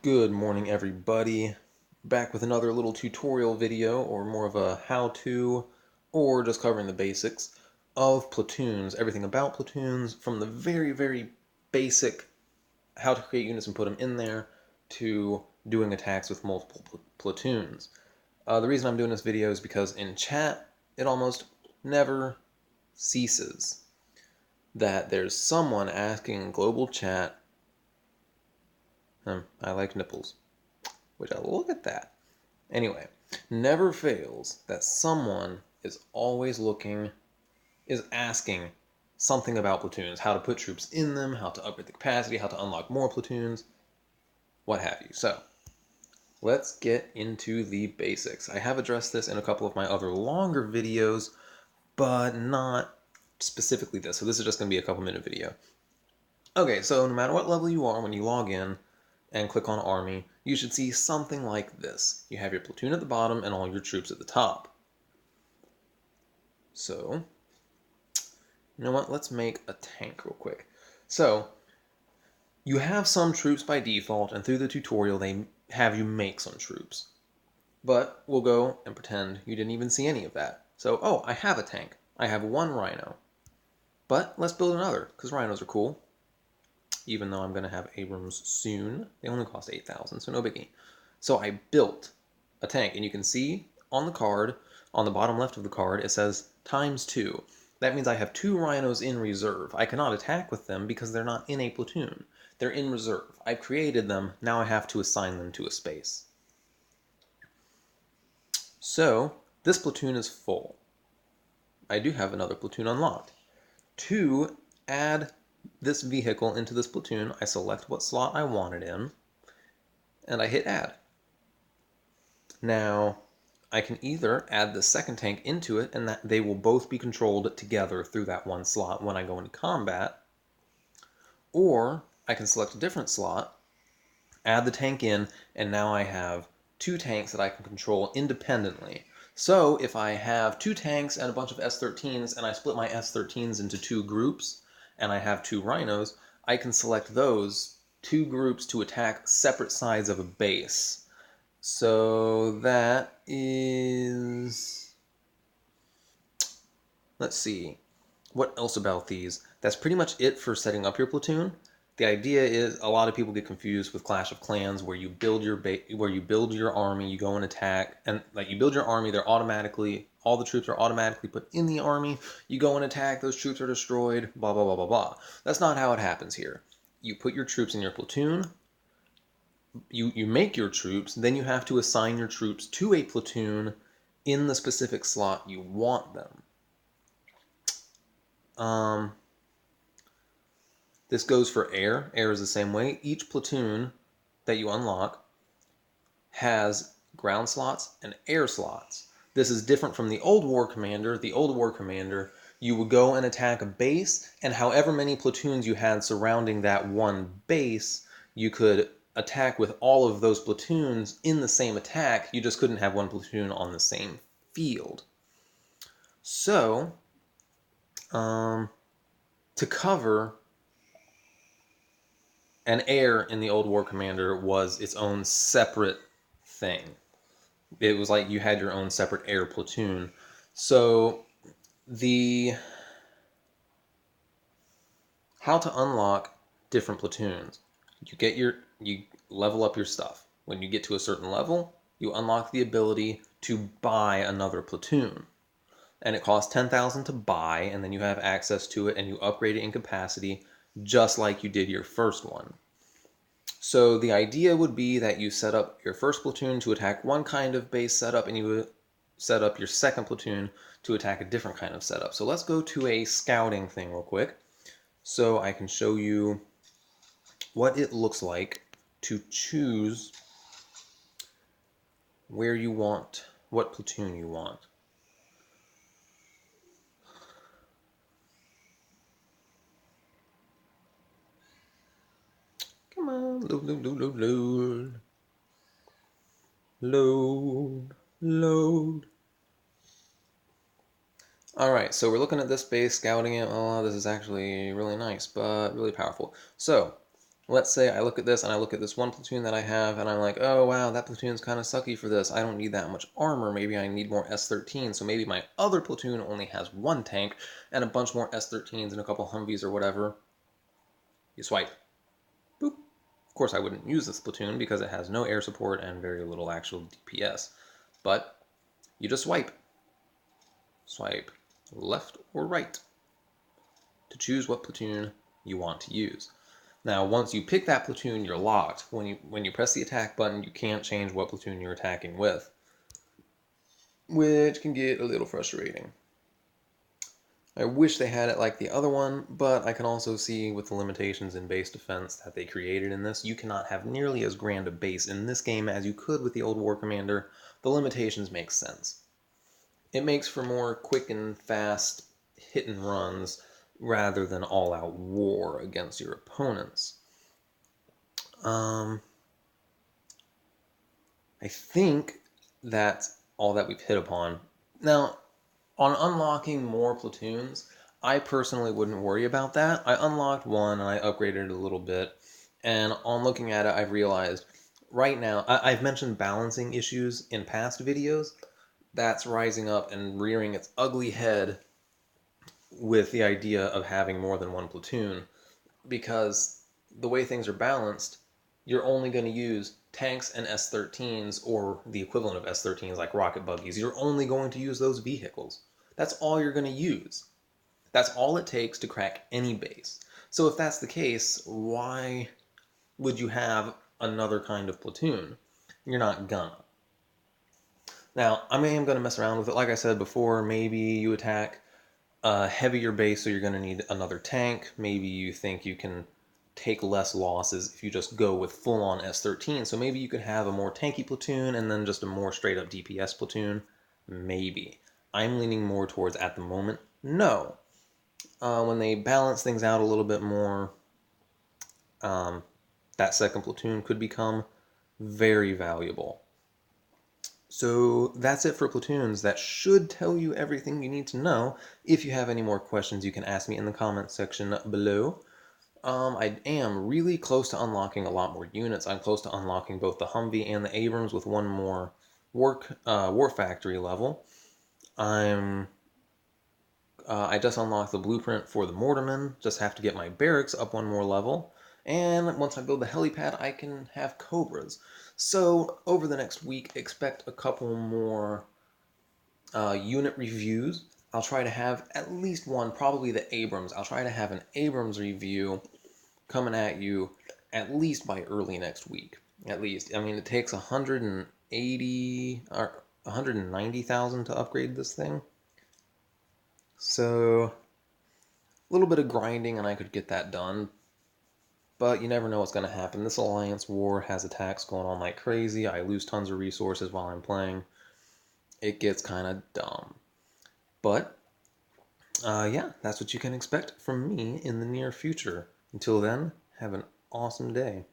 Good morning, everybody. Back with another little tutorial video, or more of a how-to, or just covering the basics of platoons. Everything about platoons, from the very basic how to create units and put them in there, to doing attacks with multiple platoons. The reason I'm doing this video is because in chat, it almost never ceases that there's someone asking in global chat, I like nipples. Which I look at that. Anyway, never fails that someone is always asking something about platoons, how to put troops in them, how to upgrade the capacity, how to unlock more platoons, what have you. So, let's get into the basics. I have addressed this in a couple of my other longer videos, but not specifically this. So this is just going to be a couple-minute video. Okay, so no matter what level you are, when you log in and click on Army, you should see something like this. You have your platoon at the bottom and all your troops at the top. So, you know what? Let's make a tank real quick. So, you have some troops by default, and through the tutorial they have you make some troops. But we'll go and pretend you didn't even see any of that. So, oh, I have a tank. I have one rhino. But let's build another, because rhinos are cool. Even though I'm going to have Abrams soon. They only cost 8,000, so no biggie. So I built a tank, and you can see on the card, on the bottom left of the card, it says ×2. That means I have 2 rhinos in reserve. I cannot attack with them because they're not in a platoon. They're in reserve. I've created them, now I have to assign them to a space. So, this platoon is full. I do have another platoon unlocked. To add this vehicle into this platoon, I select what slot I want it in, and I hit add. Now, I can either add the second tank into it, and that they will both be controlled together through that one slot when I go into combat, or I can select a different slot, add the tank in, and now I have 2 tanks that I can control independently. So if I have 2 tanks and a bunch of S-13s, and I split my S-13s into 2 groups, and I have 2 rhinos, I can select those 2 groups to attack separate sides of a base. So that is... let's see. What else about these? That's pretty much it for setting up your platoon. The idea is a lot of people get confused with Clash of Clans, where you build your army, you go and attack, and like you build your army, all the troops are automatically put in the army. You go and attack, those troops are destroyed, blah blah blah blah blah. That's not how it happens here. You put your troops in your platoon. You make your troops, then you have to assign your troops to a platoon in the specific slot you want them. This goes for air. Air is the same way. Each platoon that you unlock has ground slots and air slots. This is different from the old War Commander. The old War Commander, you would go and attack a base, and however many platoons you had surrounding that one base, you could attack with all of those platoons in the same attack. You just couldn't have one platoon on the same field. So, to cover, an air in the old War Commander was its own separate thing. It was like you had your own separate air platoon. So how to unlock different platoons. You level up your stuff. When you get to a certain level, you unlock the ability to buy another platoon. And it costs 10,000 to buy, and then you have access to it and you upgrade it in capacity just like you did your first one. So the idea would be that you set up your first platoon to attack one kind of base setup, and you would set up your second platoon to attack a different kind of setup. So let's go to a scouting thing real quick so I can show you what it looks like to choose where you want, what platoon you want. Come on, load. Alright, so we're looking at this base, scouting it. Oh, this is actually really nice, but really powerful. So, let's say I look at this and I look at this one platoon that I have and I'm like, oh wow, that platoon's kind of sucky for this. I don't need that much armor. Maybe I need more S13. So maybe my other platoon only has one tank and a bunch more S13s and a couple Humvees or whatever. You swipe. Boop. Of course, I wouldn't use this platoon because it has no air support and very little actual DPS. But you just swipe. Swipe left or right to choose what platoon you want to use. Now, once you pick that platoon, you're locked. When you press the attack button, you can't change what platoon you're attacking with, which can get a little frustrating. I wish they had it like the other one, but I can also see with the limitations in base defense that they created in this, you cannot have nearly as grand a base in this game as you could with the old War Commander. The limitations make sense. It makes for more quick and fast hit and runs rather than all-out war against your opponents. I think that's all that we've hit upon. Now, on unlocking more platoons, I personally wouldn't worry about that. I unlocked one and I upgraded it a little bit, and on looking at it, I've realized right now, I've mentioned balancing issues in past videos. That's rising up and rearing its ugly head with the idea of having more than one platoon, because the way things are balanced, you're only going to use tanks and S13s or the equivalent of S13s like rocket buggies. You're only going to use those vehicles. That's all you're going to use. That's all it takes to crack any base. So if that's the case, why would you have another kind of platoon? You're not gonna. Now, I am going to mess around with it. Like I said before, maybe you attack a heavier base, so you're going to need another tank. Maybe you think you can take less losses if you just go with full-on S13. So maybe you could have a more tanky platoon and then just a more straight-up DPS platoon. Maybe. I'm leaning more towards, at the moment, no. When they balance things out a little bit more, that second platoon could become very valuable. So that's it for platoons. That should tell you everything you need to know. If you have any more questions, you can ask me in the comments section below. I am really close to unlocking a lot more units. I'm close to unlocking both the Humvee and the Abrams with one more War Factory level. I just unlocked the blueprint for the Mortarmen. Just have to get my barracks up one more level. And once I build the helipad, I can have Cobras. So over the next week, expect a couple more unit reviews. I'll try to have at least one, probably the Abrams. I'll try to have an Abrams review coming at you at least by early next week. At least. I mean, it takes 180 or 190,000 to upgrade this thing. So, a little bit of grinding and I could get that done. But you never know what's going to happen. This Alliance War has attacks going on like crazy. I lose tons of resources while I'm playing. It gets kind of dumb. But, yeah, that's what you can expect from me in the near future. Until then, have an awesome day.